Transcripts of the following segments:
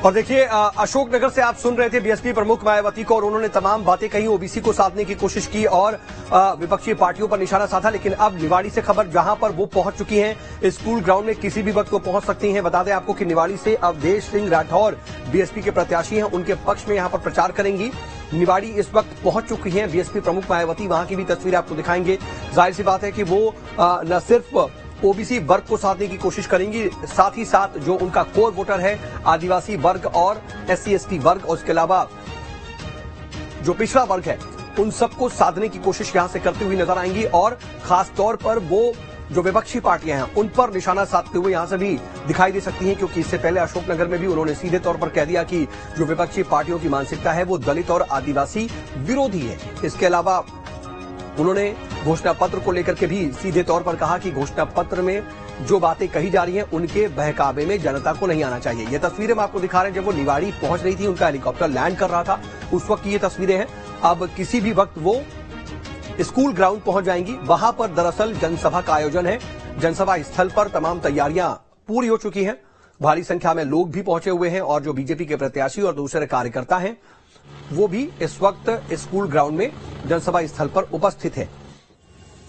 और देखिए अशोकनगर से आप सुन रहे थे बीएसपी प्रमुख मायावती को और उन्होंने तमाम बातें कही, ओबीसी को साधने की कोशिश की और विपक्षी पार्टियों पर निशाना साधा। लेकिन अब निवाड़ी से खबर जहां पर वो पहुंच चुकी हैं, स्कूल ग्राउंड में किसी भी वक्त वो पहुंच सकती हैं। बता दें आपको कि निवाड़ी से अवधेश सिंह राठौर बीएसपी के प्रत्याशी हैं, उनके पक्ष में यहां पर प्रचार करेंगी। निवाड़ी इस वक्त पहुंच चुकी हैं बीएसपी प्रमुख मायावती, वहां की भी तस्वीर आपको दिखाएंगे। जाहिर सी बात है कि वो न सिर्फ ओबीसी वर्ग को साधने की कोशिश करेंगी, साथ ही साथ जो उनका कोर वोटर है आदिवासी वर्ग और एससी एसटी वर्ग और उसके अलावा जो पिछड़ा वर्ग है, उन सबको साधने की कोशिश यहां से करती हुई नजर आएंगी। और खास तौर पर वो जो विपक्षी पार्टियां हैं उन पर निशाना साधते हुए यहां से भी दिखाई दे सकती हैं, क्योंकि इससे पहले अशोकनगर में भी उन्होंने सीधे तौर पर कह दिया कि जो विपक्षी पार्टियों की मानसिकता है वो दलित और आदिवासी विरोधी है। इसके अलावा उन्होंने घोषणा पत्र को लेकर के भी सीधे तौर पर कहा कि घोषणा पत्र में जो बातें कही जा रही हैं उनके बहकावे में जनता को नहीं आना चाहिए। ये तस्वीरें हम आपको दिखा रहे हैं जब वो निवाड़ी पहुंच रही थी, उनका हेलीकॉप्टर लैंड कर रहा था, उस वक्त की ये तस्वीरें हैं। अब किसी भी वक्त वो स्कूल ग्राउंड पहुंच जाएंगी। वहां पर दरअसल जनसभा का आयोजन है। जनसभा स्थल पर तमाम तैयारियां पूरी हो चुकी हैं, भारी संख्या में लोग भी पहुंचे हुए हैं और जो बीजेपी के प्रत्याशी और दूसरे कार्यकर्ता हैं वो भी इस वक्त स्कूल ग्राउंड में जनसभा स्थल पर उपस्थित है।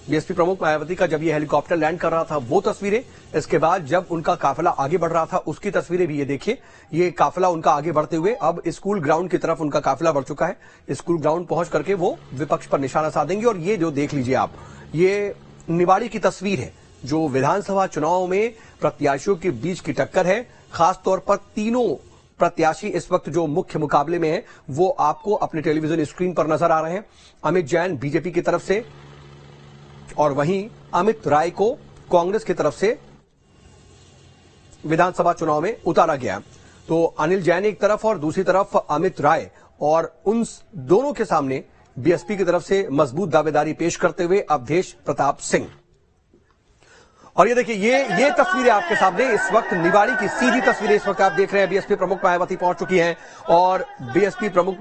बीएसपी प्रमुख मायावती का जब ये हेलीकॉप्टर लैंड कर रहा था वो तस्वीरें, इसके बाद जब उनका काफिला आगे बढ़ रहा था उसकी तस्वीरें भी ये देखिए। ये काफिला उनका आगे बढ़ते हुए अब स्कूल ग्राउंड की तरफ उनका काफिला बढ़ चुका है। स्कूल ग्राउंड पहुंच करके वो विपक्ष पर निशाना साधेंगे। और ये जो देख लीजिए आप, ये निवाड़ी की तस्वीर है जो विधानसभा चुनाव में प्रत्याशियों के बीच की टक्कर है। खासतौर पर तीनों प्रत्याशी इस वक्त जो मुख्य मुकाबले में है वो आपको अपने टेलीविजन स्क्रीन पर नजर आ रहे हैं। अमित जैन बीजेपी की तरफ से और वहीं अमित राय को कांग्रेस की तरफ से विधानसभा चुनाव में उतारा गया। तो अनिल जैन एक तरफ और दूसरी तरफ अमित राय, और उन दोनों के सामने बीएसपी की तरफ से मजबूत दावेदारी पेश करते हुए अवधेश प्रताप सिंह। और ये देखिए ये तस्वीरें आपके सामने इस वक्त निवाड़ी की सीधी तस्वीरें इस वक्त आप देख रहे हैं। बीएसपी प्रमुख मायावती पहुंच चुकी हैं और बीएसपी प्रमुख